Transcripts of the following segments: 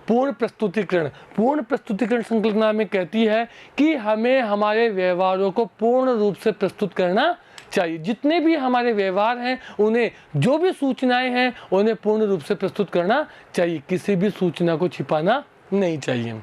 पूर्ण प्रस्तुतिकरण। पूर्ण प्रस्तुतिकरण संकल्पना में कहती है कि हमें हमारे व्यवहारों को पूर्ण रूप से प्रस्तुत करना चाहिए। जितने भी हमारे व्यवहार हैं, उन्हें जो भी सूचनाएं हैं, उन्हें पूर्ण रूप से प्रस्तुत करना चाहिए। किसी भी सूचना को छिपाना नहीं चाहिए।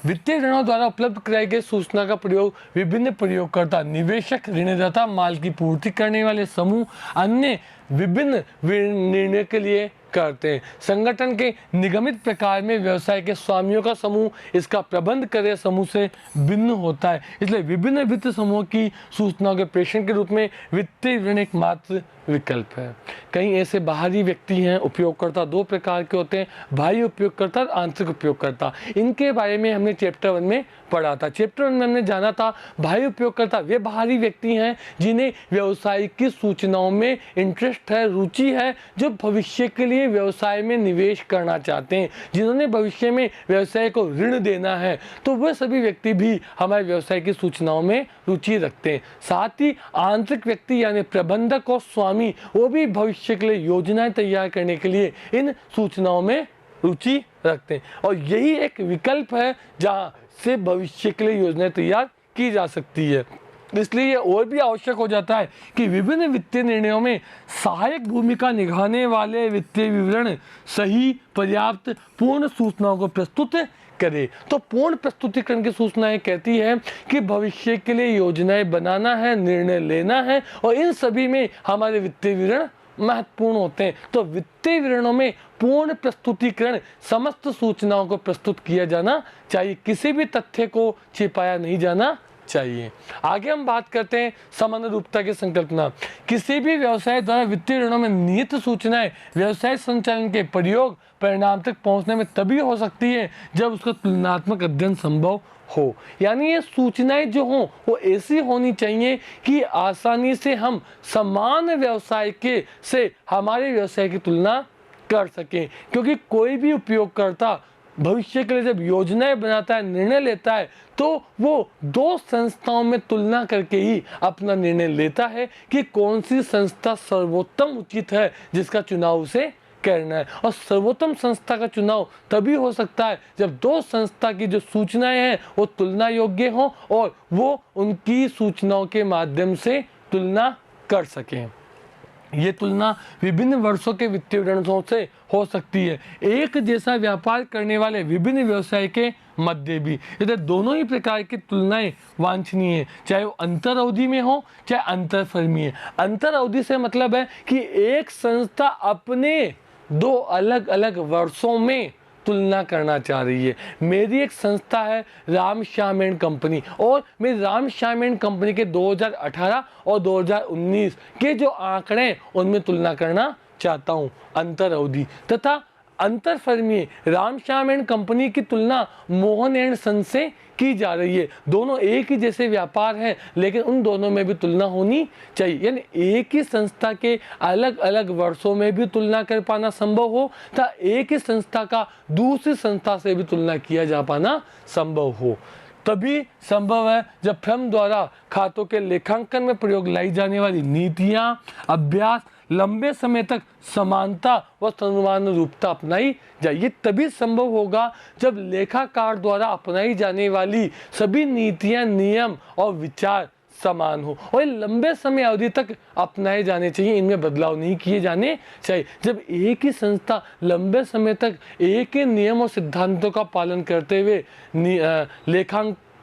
वित्तीय ऋणों द्वारा उपलब्ध कराई गई सूचना का प्रयोग विभिन्न प्रयोगकर्ता, निवेशक, ऋणदाता, माल की पूर्ति करने वाले समूह, अन्य विभिन्न निर्णय के लिए करते हैं। संगठन के निगमित प्रकार में व्यवसाय के स्वामियों का समूह इसका प्रबंध करे समूह से भिन्न होता है। इसलिए विभिन्न वित्त समूहों की सूचनाओं के प्रेषण के रूप में वित्तीय ऋण एकमात्र विकल्प है। कई ऐसे बाहरी व्यक्ति हैं, उपयोगकर्ता दो प्रकार के होते हैं, बाह्य उपयोगकर्ता और आंतरिक उपयोगकर्ता। इनके बारे में हमने चैप्टर 1 में पढ़ा था। चैप्टर 1 में हमने जाना था बाह्य उपयोगकर्ता वे बाहरी व्यक्ति हैं जिन्हें व्यवसाय की सूचनाओं में इंटरेस्ट है, रुचि है, जो भविष्य के लिए व्यवसाय में निवेश करना चाहते हैं, जिन्होंने भविष्य में व्यवसाय को ऋण देना है। तो वह सभी व्यक्ति भी हमारे व्यवसाय की सूचनाओं में रुचि रखते हैं। साथ ही आंतरिक व्यक्ति यानी प्रबंधक और स्वामी, वो भी भविष्य के लिए योजनाएं तैयार करने के लिए इन सूचनाओं में रुचि रखते हैं। और यही एक विकल्प है जहां से भविष्य के लिए योजनाएं तैयार की जा सकती है। इसलिए ये और भी आवश्यक हो जाता है कि विभिन्न वित्तीय निर्णयों में सहायक भूमिका निभाने वाले वित्तीय विवरण सही, पर्याप्त, पूर्ण सूचनाओं को प्रस्तुत करे। तो पूर्ण प्रस्तुतिकरण की सूचनाएं कहती है कि भविष्य के लिए योजनाएं बनाना है, निर्णय लेना है, और इन सभी में हमारे वित्तीय विवरण महत्वपूर्ण होते हैं। तो वित्तीय विवरणों में पूर्ण प्रस्तुतिकरण समस्त सूचनाओं को प्रस्तुत किया जाना चाहिए, किसी भी तथ्य को छिपाया नहीं जाना चाहिए। आगे हम बात करते हैं समानुरूपता की संकल्पना। किसी भी व्यवसाय द्वारा वित्तीय ऋणों में निहित सूचनाएं व्यवसाय संचालन के प्रयोग परिणाम तक पहुंचने में तभी हो सकती है जब उसका तुलनात्मक अध्ययन संभव हो। यानी ये सूचनाएं जो हों वो ऐसी होनी चाहिए कि आसानी से हम समान व्यवसाय के से हमारे व्यवसाय की तुलना कर सकें, क्योंकि कोई भी उपयोगकर्ता भविष्य के लिए जब योजनाएं बनाता है, निर्णय लेता है, तो वो दो संस्थाओं में तुलना करके ही अपना निर्णय लेता है कि कौन सी संस्था सर्वोत्तम उचित है जिसका चुनाव उसे करना है। और सर्वोत्तम संस्था का चुनाव तभी हो सकता है जब दो संस्था की जो सूचनाएं हैं वो तुलना योग्य हों और वो उनकी सूचनाओं के माध्यम से तुलना कर सकें। ये तुलना विभिन्न वर्षों के वित्तीय विवरणों से हो सकती है, एक जैसा व्यापार करने वाले विभिन्न व्यवसाय के मध्य भी। यदि दोनों ही प्रकार की तुलनाएं वांछनीय है, चाहे वो अंतर अवधि में हो चाहे अंतर फर्मी है। अंतर अवधि से मतलब है कि एक संस्था अपने दो अलग अलग वर्षों में तुलना करना चाह रही है। मेरी एक संस्था है राम श्याम एंड कंपनी, और मैं राम श्याम एंड कंपनी के 2018 और 2019 के जो आंकड़े उनमें तुलना करना चाहता हूं अंतर अवधि। तथा अंतर Fermi Ram Shyam and company की तुलना मोहन एंड सन से की जा रही है। दोनों एक ही जैसे व्यापार हैं, लेकिन उन दोनों में भी तुलना होनी चाहिए। यानी एक ही संस्था के अलग अलग वर्षों में भी तुलना कर पाना संभव हो तथा एक ही संस्था का दूसरी संस्था से भी तुलना किया जा पाना संभव हो। तभी संभव है जब फर्म द्वारा खातों के लेखांकन में प्रयोग लाई जाने वाली नीतियां, अभ्यास लंबे समय तक समानता व समानुरूपता अपनाई जाए। ये तभी संभव होगा जब लेखाकार द्वारा अपनाई जाने वाली सभी नीतियां, नियम और विचार समान हो, और लंबे समय अवधि तक अपनाए जाने चाहिए, इनमें बदलाव नहीं किए जाने चाहिए। जब एक ही संस्था लंबे समय तक एक ही नियम और सिद्धांतों का पालन करते हुए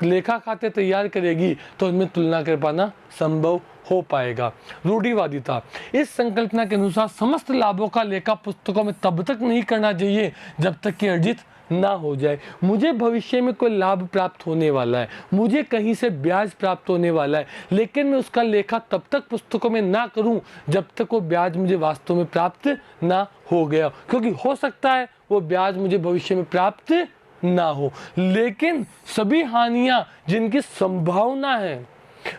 लेखा खाते तैयार करेगी तो इनमें तुलना कर पाना संभव हो पाएगा। रूढ़िवादिता इस संकल्पना के अनुसार समस्त लाभों का लेखा पुस्तकों में तब तक नहीं करना चाहिए जब तक कि अर्जित ना हो जाए। मुझे भविष्य में कोई लाभ प्राप्त होने वाला है, मुझे कहीं से ब्याज प्राप्त होने वाला है, लेकिन मैं उसका लेखा तब तक पुस्तकों में ना करूं जब तक वो ब्याज मुझे वास्तव में प्राप्त ना हो गया, क्योंकि हो सकता है वो ब्याज मुझे भविष्य में प्राप्त ना हो। लेकिन सभी हानियां जिनकी संभावना है,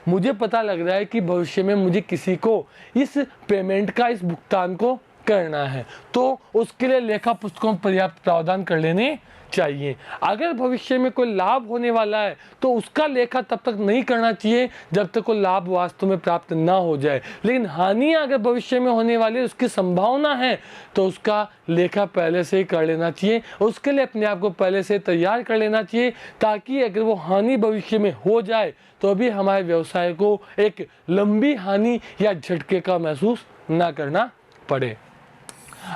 मुझे पता लग रहा है कि भविष्य में मुझे किसी को इस पेमेंट का, इस भुगतान को करना है, तो उसके लिए लेखा पुस्तकों में पर्याप्त प्रावधान कर लेने चाहिए। अगर भविष्य में कोई लाभ होने वाला है तो उसका लेखा तब तक नहीं करना चाहिए जब तक कोई लाभ वास्तव में प्राप्त ना हो जाए, लेकिन हानि अगर भविष्य में होने वाली है, उसकी संभावना है, तो उसका लेखा पहले से ही कर लेना चाहिए। उसके लिए अपने आप को पहले से तैयार कर लेना चाहिए, ताकि अगर वो हानि भविष्य में हो जाए तो भी हमारे व्यवसाय को एक लंबी हानि या झटके का महसूस ना करना पड़े।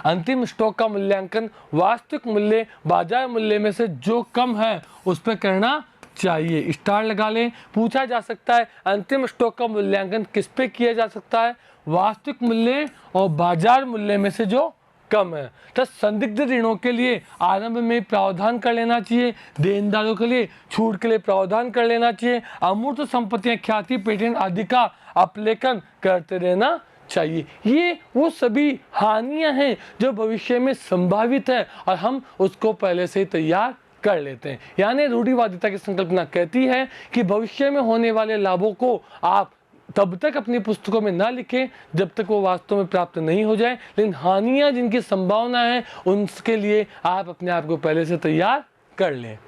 अंतिम स्टॉक का मूल्यांकन वास्तविक मूल्य बाजार मूल्य में से जो कम है उस पर करना चाहिए। स्टार लगा लें। पूछा जा सकता है अंतिम स्टॉक का मूल्यांकन किस पे किया जा सकता है? वास्तविक मूल्य और बाजार मूल्य में से जो कम है। तो संदिग्ध ऋणों के लिए आरंभ में प्रावधान कर लेना चाहिए, देनदारों के लिए छूट के लिए प्रावधान कर लेना चाहिए, अमूर्त संपत्तियां, ख्याति, पेटेंट आदि का अपलेखन करते रहना चाहिए। ये वो सभी हानियां हैं जो भविष्य में संभावित है और हम उसको पहले से ही तैयार कर लेते हैं। यानी रूढ़िवादिता की संकल्पना कहती है कि भविष्य में होने वाले लाभों को आप तब तक अपनी पुस्तकों में ना लिखें जब तक वो वास्तव में प्राप्त नहीं हो जाए, लेकिन हानियां जिनकी संभावना है उनके लिए आप अपने आप को पहले से तैयार कर लें।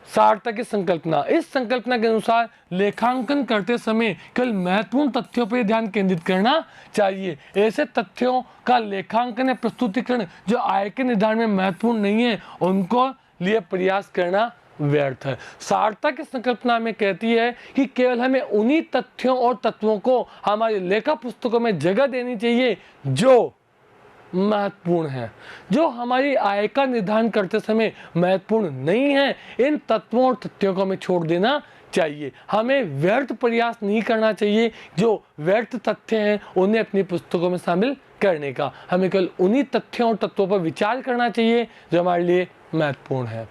सार्थक की संकल्पना। इस संकल्पना के अनुसार लेखांकन करते समय केवल महत्वपूर्ण तथ्यों पर ध्यान केंद्रित करना चाहिए। ऐसे तथ्यों का लेखांकन या प्रस्तुतिकरण जो आय के निर्धारण में महत्वपूर्ण नहीं है उनको लिए प्रयास करना व्यर्थ है। सार्थक की संकल्पना में कहती है कि केवल हमें उन्हीं तथ्यों और तत्वों को हमारी लेखा पुस्तकों में जगह देनी चाहिए जो महत्वपूर्ण है, जो हमारी आय का निर्धारण करते समय महत्वपूर्ण नहीं है। इन तत्वों और तथ्यों को हमें छोड़ देना चाहिए। हमें व्यर्थ प्रयास नहीं करना चाहिए जो व्यर्थ तथ्य हैं उन्हें अपनी पुस्तकों में शामिल करने का। हमें केवल उन्हीं तथ्यों और तत्वों पर विचार करना चाहिए जो हमारे लिए महत्वपूर्ण है।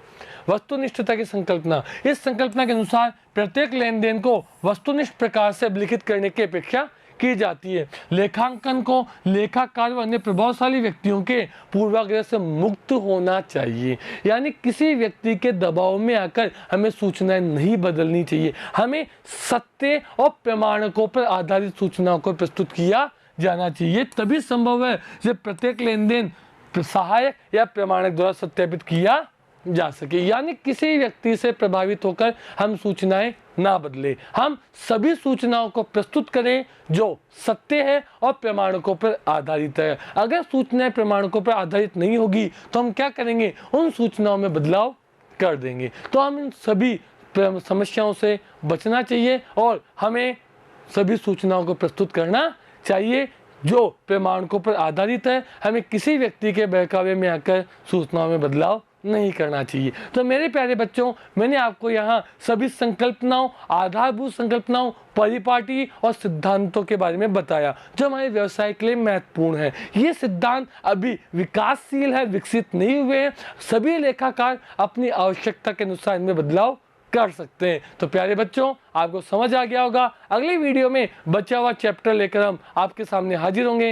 वस्तुनिष्ठता की संकल्पना। इस संकल्पना के अनुसार प्रत्येक लेन देन को वस्तुनिष्ठ प्रकार से अभिलिखित करने की अपेक्षा की जाती है। लेखांकन को लेखाकार व अन्य प्रभावशाली व्यक्तियों के पूर्वाग्रह से मुक्त होना चाहिए। यानी किसी व्यक्ति के दबाव में आकर हमें सूचनाएं नहीं बदलनी चाहिए। हमें सत्य और प्रमाणकों पर आधारित सूचनाओं को प्रस्तुत किया जाना चाहिए। तभी संभव है जब प्रत्येक लेन देन सहायक या प्रमाणक द्वारा सत्यापित किया जा सके। यानी किसी व्यक्ति से प्रभावित होकर हम सूचनाएं ना बदले, हम सभी सूचनाओं को प्रस्तुत करें जो सत्य है और प्रमाणकों पर आधारित है। अगर सूचनाएं प्रमाणकों पर आधारित नहीं होगी तो हम क्या करेंगे? उन सूचनाओं में बदलाव कर देंगे। तो हम इन सभी समस्याओं से बचना चाहिए और हमें सभी सूचनाओं को प्रस्तुत करना चाहिए जो प्रमाणकों पर आधारित है। हमें किसी व्यक्ति के बहकावे में आकर सूचनाओं में बदलाव नहीं करना चाहिए। तो मेरे प्यारे बच्चों, मैंने आपको यहाँ सभी संकल्पनाओं, आधारभूत संकल्पनाओं, परिपाटी और सिद्धांतों के बारे में बताया जो हमारे व्यवसाय के लिए महत्वपूर्ण है। ये सिद्धांत अभी विकासशील है, विकसित नहीं हुए हैं। सभी लेखाकार अपनी आवश्यकता के अनुसार इनमें बदलाव कर सकते हैं। तो प्यारे बच्चों, आपको समझ आ गया होगा। अगली वीडियो में बचा हुआ चैप्टर लेकर हम आपके सामने हाजिर होंगे।